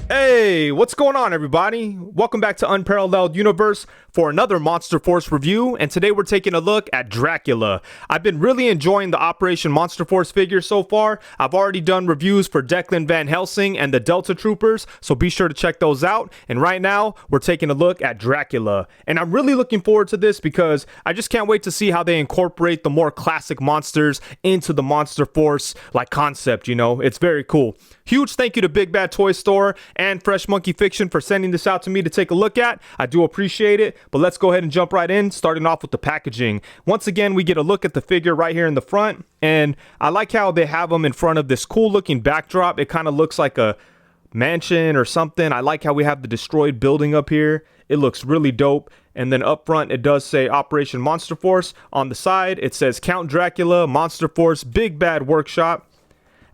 Hey, what's going on, everybody? Welcome back to Unparalleled Universe for another Monster Force review, and today we're taking a look at Dracula. I've been really enjoying the Operation Monster Force figure so far. I've already done reviews for Declan Van Helsing and the Delta Troopers, so be sure to check those out. And right now, we're taking a look at Dracula. And I'm really looking forward to this because I just can't wait to see how they incorporate the more classic monsters into the Monster Force like concept, you know? It's very cool. Huge thank you to Big Bad Toy Store and Fresh Monkey Fiction for sending this out to me to take a look at. I do appreciate it, but let's go ahead and jump right in, starting off with the packaging. Once again, we get a look at the figure right here in the front, and I like how they have them in front of this cool looking backdrop. It kind of looks like a mansion or something. I like how we have the destroyed building up here. It looks really dope. And then up front, it does say Operation Monster Force. On the side, it says Count Dracula, Monster Force, Big Bad Workshop.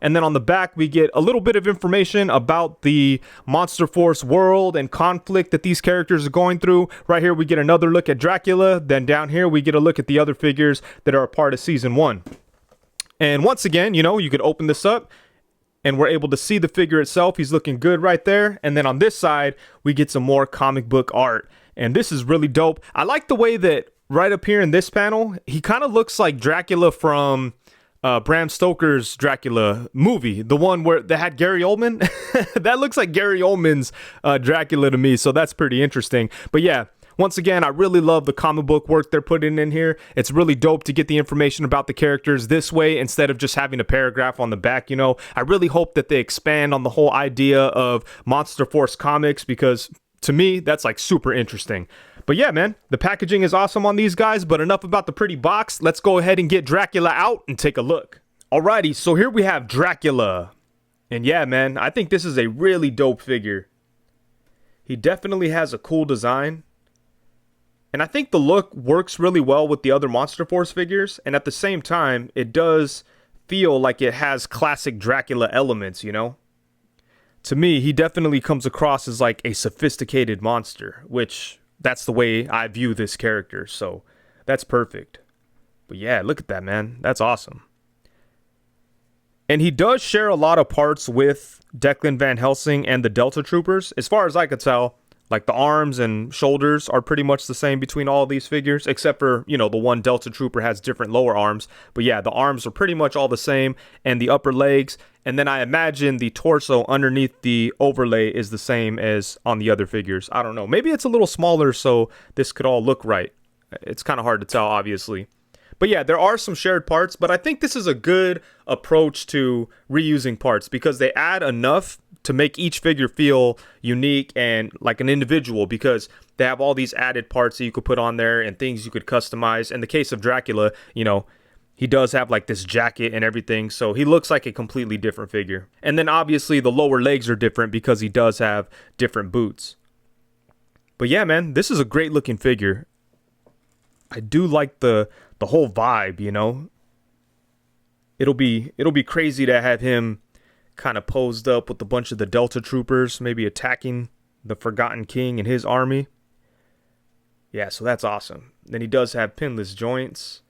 And then on the back, we get a little bit of information about the Monster Force world and conflict that these characters are going through. Right here, we get another look at Dracula. Then down here, we get a look at the other figures that are a part of Season 1. And once again, you know, you could open this up and we're able to see the figure itself. He's looking good right there. And then on this side, we get some more comic book art. And this is really dope. I like the way that right up here in this panel, he kind of looks like Dracula from Bram Stoker's Dracula movie, the one where they had Gary Oldman. That looks like Gary Oldman's Dracula to me, so that's pretty interesting. But yeah, once again, I really love the comic book work they're putting in here. It's really dope to get the information about the characters this way instead of just having a paragraph on the back, you know. I really hope that they expand on the whole idea of Monster Force comics because to me, that's like super interesting. But yeah, man, the packaging is awesome on these guys, but enough about the pretty box. Let's go ahead and get Dracula out and take a look. Alrighty, so here we have Dracula. And yeah, man, I think this is a really dope figure. He definitely has a cool design. And I think the look works really well with the other Monster Force figures. And at the same time, it does feel like it has classic Dracula elements, you know? To me, he definitely comes across as like a sophisticated monster, which that's the way I view this character, so that's perfect. But yeah, look at that, man. That's awesome. And he does share a lot of parts with Declan Van Helsing and the Delta Troopers. As far as I could tell, like the arms and shoulders are pretty much the same between all these figures, except for, you know, the one Delta Trooper has different lower arms. But yeah, the arms are pretty much all the same, and the upper legs. And then I imagine the torso underneath the overlay is the same as on the other figures. I don't know. Maybe it's a little smaller, so this could all look right. It's kind of hard to tell, obviously. But yeah, there are some shared parts, but I think this is a good approach to reusing parts because they add enough to make each figure feel unique and like an individual because they have all these added parts that you could put on there and things you could customize. In the case of Dracula, you know, he does have like this jacket and everything, so he looks like a completely different figure. And then obviously the lower legs are different because he does have different boots. But yeah, man, this is a great looking figure. I do like the whole vibe, you know. It'll be crazy to have him kind of posed up with a bunch of the Delta Troopers, maybe attacking the Forgotten King and his army. Yeah, so that's awesome. Then he does have pinless joints.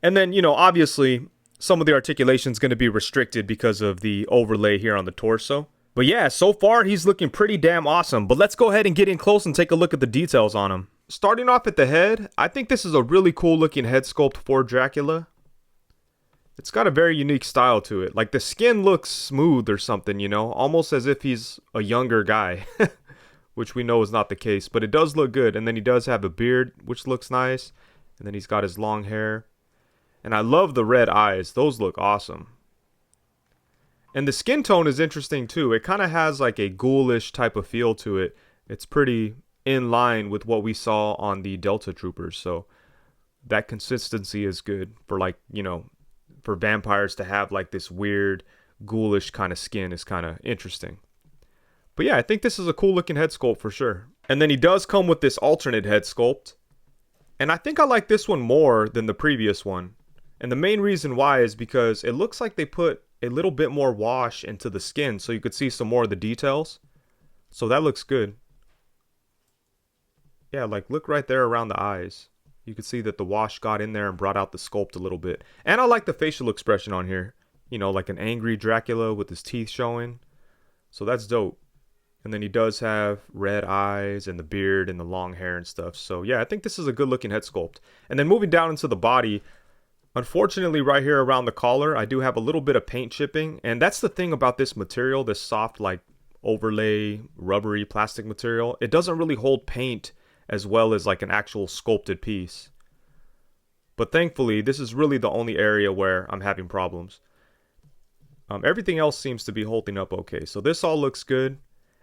And then, you know, obviously, some of the articulation is going to be restricted because of the overlay here on the torso. But yeah, so far, he's looking pretty damn awesome. But let's go ahead and get in close and take a look at the details on him. Starting off at the head, I think this is a really cool looking head sculpt for Dracula. It's got a very unique style to it. Like the skin looks smooth or something, you know, almost as if he's a younger guy, which we know is not the case, but it does look good. And then he does have a beard, which looks nice. And then he's got his long hair. And I love the red eyes. Those look awesome. And the skin tone is interesting too. It kind of has like a ghoulish type of feel to it. It's pretty in line with what we saw on the Delta Troopers. So that consistency is good for like, you know, for vampires to have like this weird ghoulish kind of skin is kind of interesting. But yeah, I think this is a cool looking head sculpt for sure. And then he does come with this alternate head sculpt. And I think I like this one more than the previous one. And the main reason why is because it looks like they put a little bit more wash into the skin so you could see some more of the details. So that looks good. Yeah, like look right there around the eyes. You could see that the wash got in there and brought out the sculpt a little bit. And I like the facial expression on here. You know, like an angry Dracula with his teeth showing. So that's dope. And then he does have red eyes and the beard and the long hair and stuff. So yeah, I think this is a good looking head sculpt. And then moving down into the body, unfortunately right here around the collar, I do have a little bit of paint chipping. And that's the thing about this material, this soft like overlay rubbery plastic material. It doesn't really hold paint as well as like an actual sculpted piece. But thankfully, this is really the only area where I'm having problems. Everything else seems to be holding up okay. So this all looks good.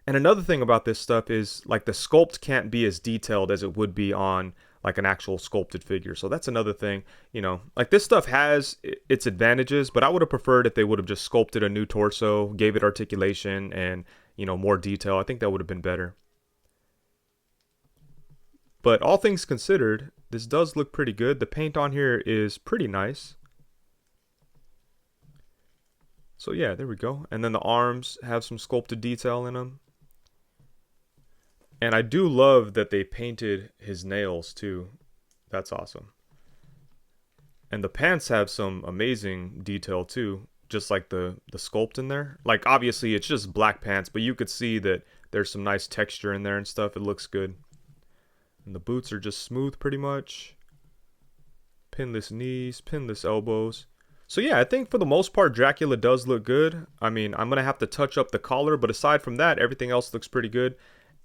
And another thing about this stuff is like the sculpt can't be as detailed as it would be on like an actual sculpted figure. So that's another thing, you know, like this stuff has its advantages, but I would have preferred if they would have just sculpted a new torso, gave it articulation and, you know, more detail. I think that would have been better. But all things considered, this does look pretty good. The paint on here is pretty nice. So yeah, there we go. And then the arms have some sculpted detail in them. And I do love that they painted his nails too. That's awesome. And the pants have some amazing detail too, just like the sculpt in there. Like obviously it's just black pants, but you could see that there's some nice texture in there and stuff. It looks good. And the boots are just smooth pretty much. Pinless knees, pinless elbows. So yeah, I think for the most part, Dracula does look good. I mean, I'm going to have to touch up the collar, but aside from that, everything else looks pretty good.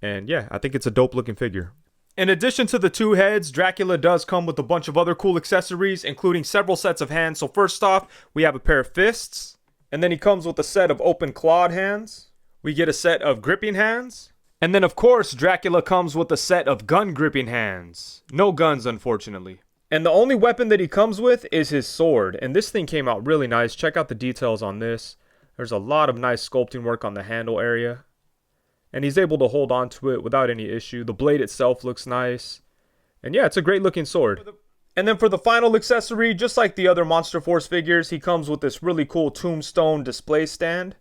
And yeah, I think it's a dope looking figure. In addition to the two heads, Dracula does come with a bunch of other cool accessories, including several sets of hands. So first off, we have a pair of fists. And then he comes with a set of open clawed hands. We get a set of gripping hands. And then of course, Dracula comes with a set of gun gripping hands. No guns, unfortunately. And the only weapon that he comes with is his sword. And this thing came out really nice. Check out the details on this. There's a lot of nice sculpting work on the handle area. And he's able to hold on to it without any issue. The blade itself looks nice. And yeah, it's a great looking sword. And then for the final accessory, just like the other Monster Force figures, he comes with this really cool tombstone display stand.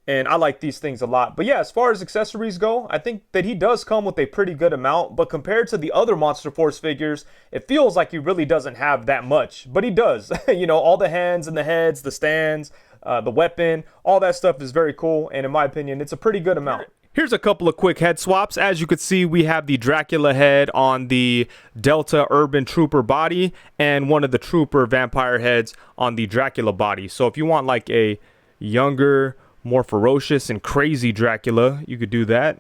And I like these things a lot. But yeah, as far as accessories go, I think that he does come with a pretty good amount. But compared to the other Monster Force figures, it feels like he really doesn't have that much. But he does. You know, all the hands and the heads, the stands, the weapon, all that stuff is very cool. And in my opinion, it's a pretty good amount. Here's a couple of quick head swaps. As you can see, we have the Dracula head on the Delta Urban Trooper body and one of the Trooper vampire heads on the Dracula body. So if you want like a younger, more ferocious and crazy Dracula, you could do that.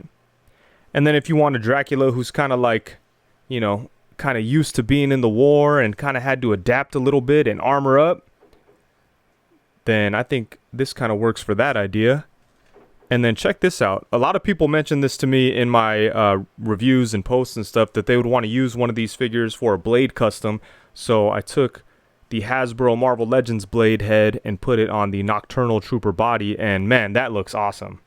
And then if you want a Dracula who's kind of like, you know, kind of used to being in the war and kind of had to adapt a little bit and armor up, then I think this kind of works for that idea. And then check this out. A lot of people mentioned this to me in my reviews and posts and stuff, that they would want to use one of these figures for a blade custom. So I took the Hasbro Marvel Legends blade head and put it on the Nocturnal Trooper body, and man, that looks awesome.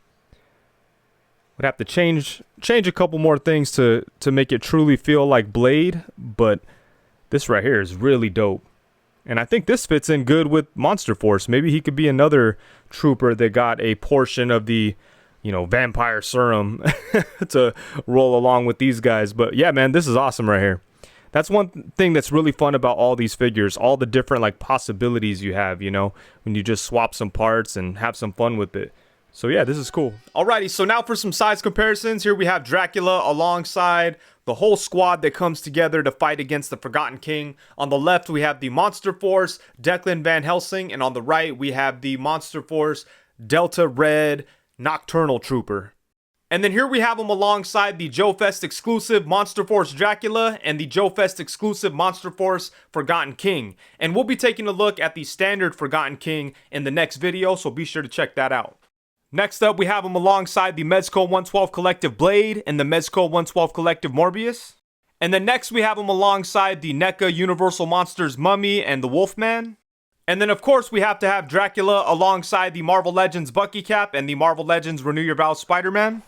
Would have to change a couple more things to make it truly feel like Blade, but this right here is really dope. And I think this fits in good with Monster Force. Maybe he could be another trooper that got a portion of the, you know, vampire serum to roll along with these guys. But yeah, man, this is awesome right here. That's one thing that's really fun about all these figures, all the different like possibilities you have, you know, when you just swap some parts and have some fun with it. So yeah, this is cool. Alrighty, so now for some size comparisons. Here we have Dracula alongside the whole squad that comes together to fight against the Forgotten King. On the left, we have the Monster Force, Declan Van Helsing, and on the right, we have the Monster Force, Delta Red, Nocturnal Trooper. And then here we have him alongside the Joe Fest exclusive Monster Force Dracula and the Joe Fest exclusive Monster Force Forgotten King. And we'll be taking a look at the standard Forgotten King in the next video, so be sure to check that out. Next up, we have him alongside the Mezco 112 Collective Blade and the Mezco 112 Collective Morbius. And then next, we have him alongside the NECA Universal Monsters Mummy and the Wolfman. And then, of course, we have to have Dracula alongside the Marvel Legends Bucky Cap and the Marvel Legends Renew Your Vows Spider-Man.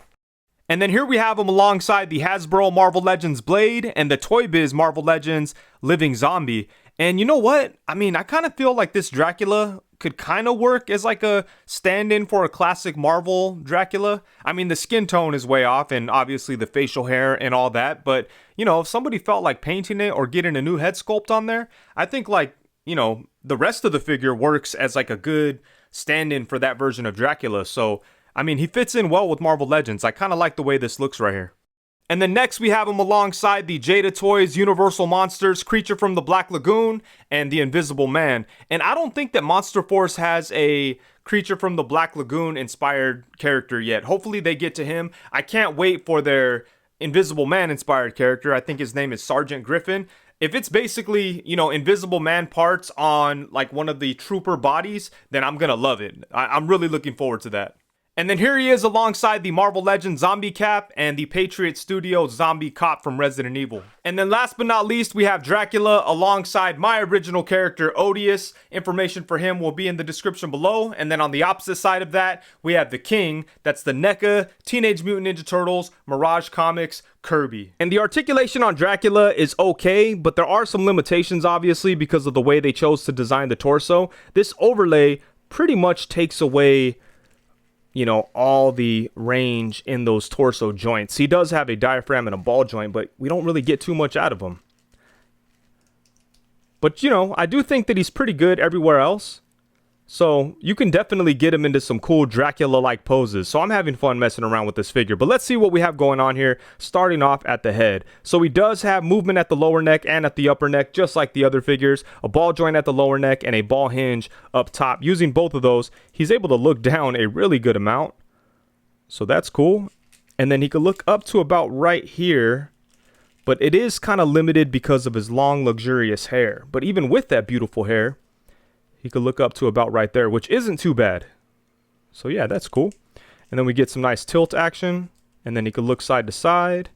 And then here we have him alongside the Hasbro Marvel Legends Blade and the Toy Biz Marvel Legends Living Zombie. And you know what? I mean, I kind of feel like this Dracula could kind of work as like a stand-in for a classic Marvel Dracula. I mean, the skin tone is way off and obviously the facial hair and all that. But, you know, if somebody felt like painting it or getting a new head sculpt on there, I think like, you know, the rest of the figure works as like a good stand-in for that version of Dracula. So I mean, he fits in well with Marvel Legends. I kind of like the way this looks right here. And then next we have him alongside the Jada Toys Universal Monsters, Creature from the Black Lagoon, and the Invisible Man. And I don't think that Monster Force has a Creature from the Black Lagoon inspired character yet. Hopefully they get to him. I can't wait for their Invisible Man inspired character. I think his name is Sergeant Griffin. If it's basically, you know, Invisible Man parts on like one of the trooper bodies, then I'm gonna love it. I'm really looking forward to that. And then here he is alongside the Marvel Legends Zombie Cap and the Patriot Studio Zombie Cop from Resident Evil. And then last but not least, we have Dracula alongside my original character, Odious. Information for him will be in the description below. And then on the opposite side of that, we have the King. That's the NECA, Teenage Mutant Ninja Turtles, Mirage Comics, Kirby. And the articulation on Dracula is okay, but there are some limitations obviously because of the way they chose to design the torso. This overlay pretty much takes away, you know, all the range in those torso joints. He does have a diaphragm and a ball joint, but we don't really get too much out of him. But, you know, I do think that he's pretty good everywhere else. So you can definitely get him into some cool Dracula-like poses. So I'm having fun messing around with this figure. But let's see what we have going on here, starting off at the head. So he does have movement at the lower neck and at the upper neck, just like the other figures. A ball joint at the lower neck and a ball hinge up top. Using both of those, he's able to look down a really good amount. So that's cool. And then he could look up to about right here. But it is kind of limited because of his long, luxurious hair. But even with that beautiful hair, he could look up to about right there, which isn't too bad. So yeah, that's cool. And then we get some nice tilt action. And then he could look side to side.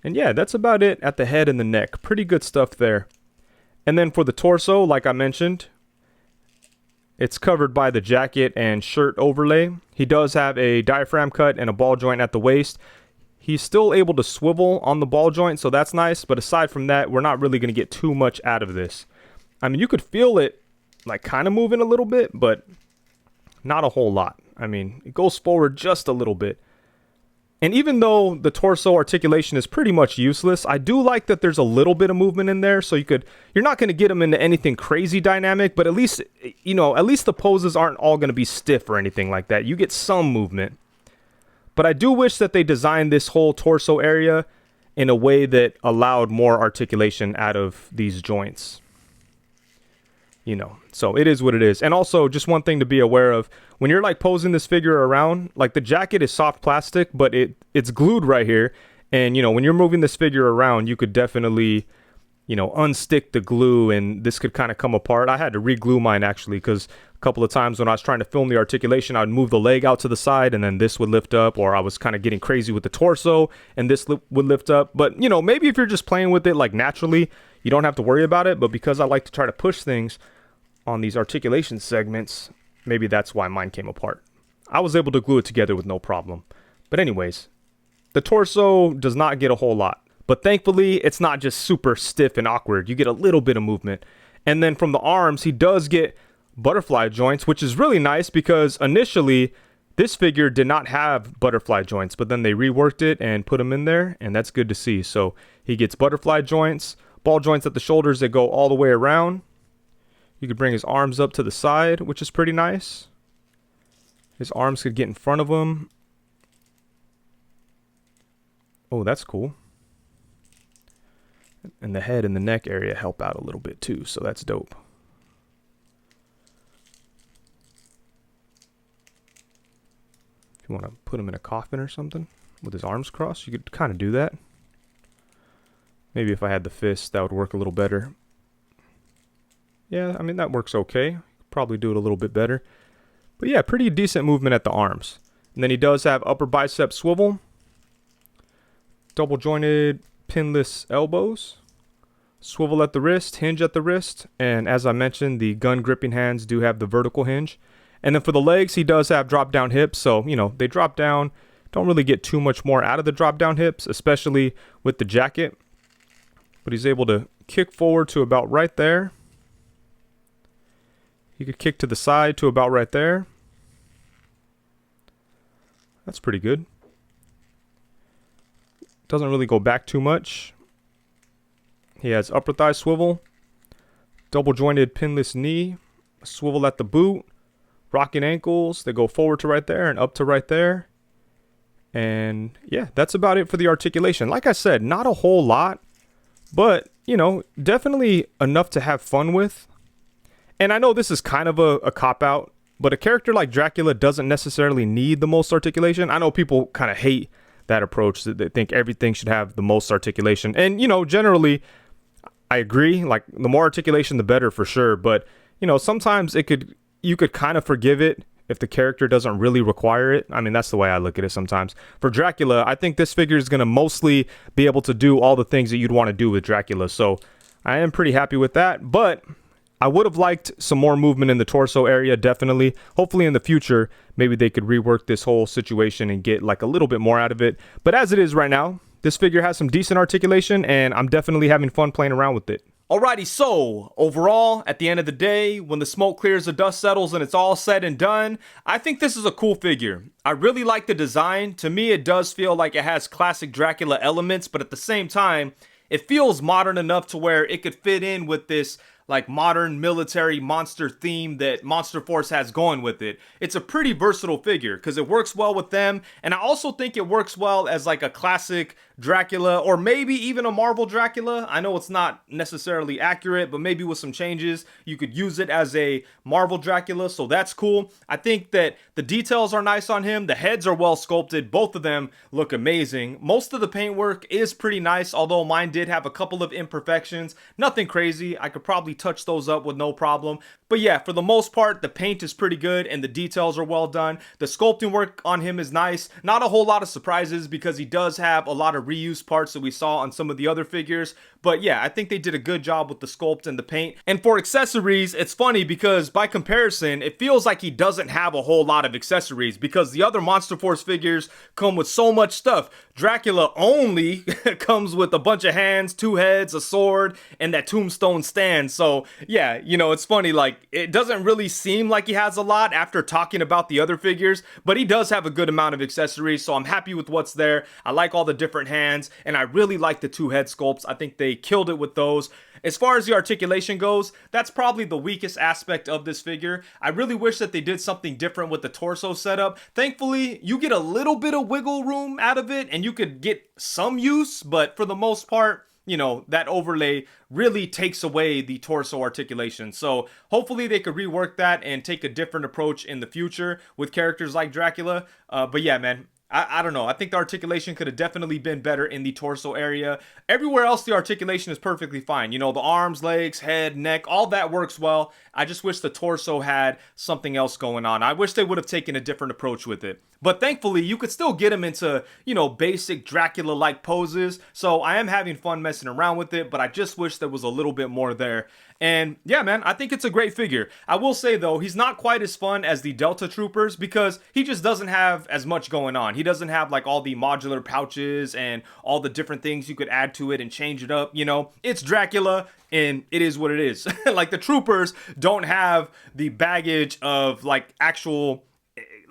And yeah, that's about it at the head and the neck. Pretty good stuff there. And then for the torso, like I mentioned, it's covered by the jacket and shirt overlay. He does have a diaphragm cut and a ball joint at the waist. He's still able to swivel on the ball joint, so that's nice. But aside from that, we're not really going to get too much out of this. I mean, you could feel it like kind of moving a little bit, but not a whole lot. I mean, it goes forward just a little bit. And even though the torso articulation is pretty much useless, I do like that there's a little bit of movement in there. So you're not going to get them into anything crazy dynamic, but at least, you know, at least the poses aren't all going to be stiff or anything like that. You get some movement. But I do wish that they designed this whole torso area in a way that allowed more articulation out of these joints. You know, so it is what it is. And also, just one thing to be aware of, when you're like posing this figure around, like the jacket is soft plastic, but it's glued right here. And, you know, when you're moving this figure around, you could definitely, you know, unstick the glue and this could kind of come apart. I had to re-glue mine actually, because a couple of times when I was trying to film the articulation, I would move the leg out to the side and then this would lift up, or I was kind of getting crazy with the torso and this would lift up. But, you know, maybe if you're just playing with it like naturally, you don't have to worry about it. But because I like to try to push things on these articulation segments, maybe that's why mine came apart. I was able to glue it together with no problem. But anyways, the torso does not get a whole lot. But thankfully, it's not just super stiff and awkward. You get a little bit of movement. And then from the arms, he does get butterfly joints, which is really nice because initially, this figure did not have butterfly joints, but then they reworked it and put them in there, and that's good to see. So he gets butterfly joints, ball joints at the shoulders that go all the way around. You could bring his arms up to the side, which is pretty nice. His arms could get in front of him. Oh, that's cool. And the head and the neck area help out a little bit too, so that's dope. If you want to put him in a coffin or something with his arms crossed, you could kind of do that. Maybe if I had the fist, that would work a little better. Yeah, I mean, that works okay. Probably do it a little bit better. But yeah, pretty decent movement at the arms. And then he does have upper bicep swivel. Double jointed pinless elbows. Swivel at the wrist, hinge at the wrist. And as I mentioned, the gun gripping hands do have the vertical hinge. And then for the legs, he does have drop down hips. So, you know, they drop down. Don't really get too much more out of the drop down hips, especially with the jacket. But he's able to kick forward to about right there. You could kick to the side to about right there. That's pretty good. Doesn't really go back too much. He has upper thigh swivel, double jointed pinless knee, swivel at the boot, rocking ankles. They go forward to right there and up to right there. And yeah, that's about it for the articulation. Like I said, not a whole lot, but you know, definitely enough to have fun with. And I know this is kind of a cop-out, but a character like Dracula doesn't necessarily need the most articulation. I know people kind of hate that approach, that they think everything should have the most articulation. And, you know, generally, I agree. Like, the more articulation, the better for sure. But, you know, sometimes you could kind of forgive it if the character doesn't really require it. I mean, that's the way I look at it sometimes. For Dracula, I think this figure is going to mostly be able to do all the things that you'd want to do with Dracula. So I am pretty happy with that. But I would have liked some more movement in the torso area, definitely. Hopefully in the future, maybe they could rework this whole situation and get like a little bit more out of it. But as it is right now, this figure has some decent articulation, and I'm definitely having fun playing around with it. Alrighty, so overall, at the end of the day, when the smoke clears, the dust settles, and it's all said and done, I think this is a cool figure. I really like the design. To me, it does feel like it has classic Dracula elements, but at the same time, it feels modern enough to where it could fit in with this like modern military monster theme that Monster Force has going with it. It's a pretty versatile figure because it works well with them, and I also think it works well as like a classic Dracula, or maybe even a Marvel Dracula. I know it's not necessarily accurate, but maybe with some changes you could use it as a Marvel Dracula, so that's cool. I think that the details are nice on him. The heads are well sculpted. Both of them look amazing. Most of the paintwork is pretty nice, although mine did have a couple of imperfections. Nothing crazy. I could probably touch those up with no problem. But yeah, for the most part, the paint is pretty good and the details are well done. The sculpting work on him is nice. Not a whole lot of surprises because he does have a lot of reused parts that we saw on some of the other figures. But yeah, I think they did a good job with the sculpt and the paint. And for accessories, it's funny because by comparison, it feels like he doesn't have a whole lot of accessories because the other Monster Force figures come with so much stuff. Dracula only comes with a bunch of hands, 2 heads, a sword, and that tombstone stand. So yeah, you know, it's funny, like it doesn't really seem like he has a lot after talking about the other figures, but he does have a good amount of accessories, so I'm happy with what's there. I like all the different hands, and I really like the 2 head sculpts. I think they killed it with those. As far as the articulation goes, that's probably the weakest aspect of this figure. I really wish that they did something different with the torso setup. Thankfully, you get a little bit of wiggle room out of it, and you could get some use, but for the most part, you know, that overlay really takes away the torso articulation. So hopefully they could rework that and take a different approach in the future with characters like Dracula. But yeah, man, I don't know. I think the articulation could have definitely been better in the torso area. Everywhere else, the articulation is perfectly fine. You know, the arms, legs, head, neck, all that works well. I just wish the torso had something else going on. I wish they would have taken a different approach with it. But thankfully, you could still get him into, you know, basic Dracula-like poses. So I am having fun messing around with it, but I just wish there was a little bit more there. And yeah, man, I think it's a great figure. I will say, though, he's not quite as fun as the Delta Troopers because he just doesn't have as much going on. He doesn't have like all the modular pouches and all the different things you could add to it and change it up. You know, it's Dracula and it is what it is. Like the Troopers don't have the baggage of like actual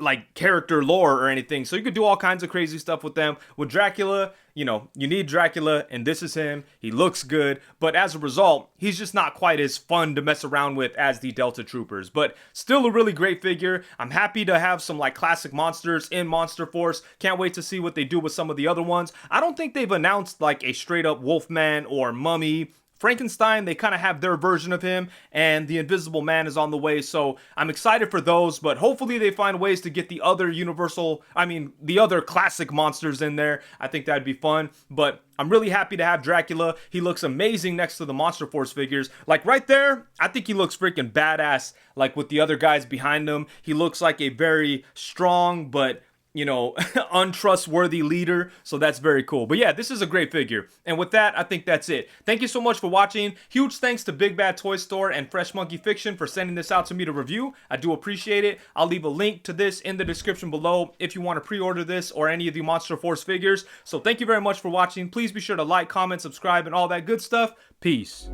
like character lore or anything, so you could do all kinds of crazy stuff with them. With Dracula, you know, you need Dracula, and this is him. He looks good, but as a result, he's just not quite as fun to mess around with as the Delta Troopers, but still a really great figure. I'm happy to have some like classic monsters in Monster Force. Can't wait to see what they do with some of the other ones. I don't think they've announced like a straight up Wolfman or Mummy. Frankenstein, they kind of have their version of him, and the Invisible Man is on the way, so I'm excited for those, but hopefully they find ways to get the other the other classic monsters in there. I think that'd be fun, but I'm really happy to have Dracula. He looks amazing next to the Monster Force figures. Like right there, I think he looks freaking badass, like with the other guys behind him. He looks like a very strong, but you know, untrustworthy leader. So that's very cool. But yeah, this is a great figure. And with that, I think that's it. Thank you so much for watching. Huge thanks to Big Bad Toy Store and Fresh Monkey Fiction for sending this out to me to review. I do appreciate it. I'll leave a link to this in the description below if you want to pre-order this or any of the Monster Force figures. So thank you very much for watching. Please be sure to like, comment, subscribe, and all that good stuff. Peace.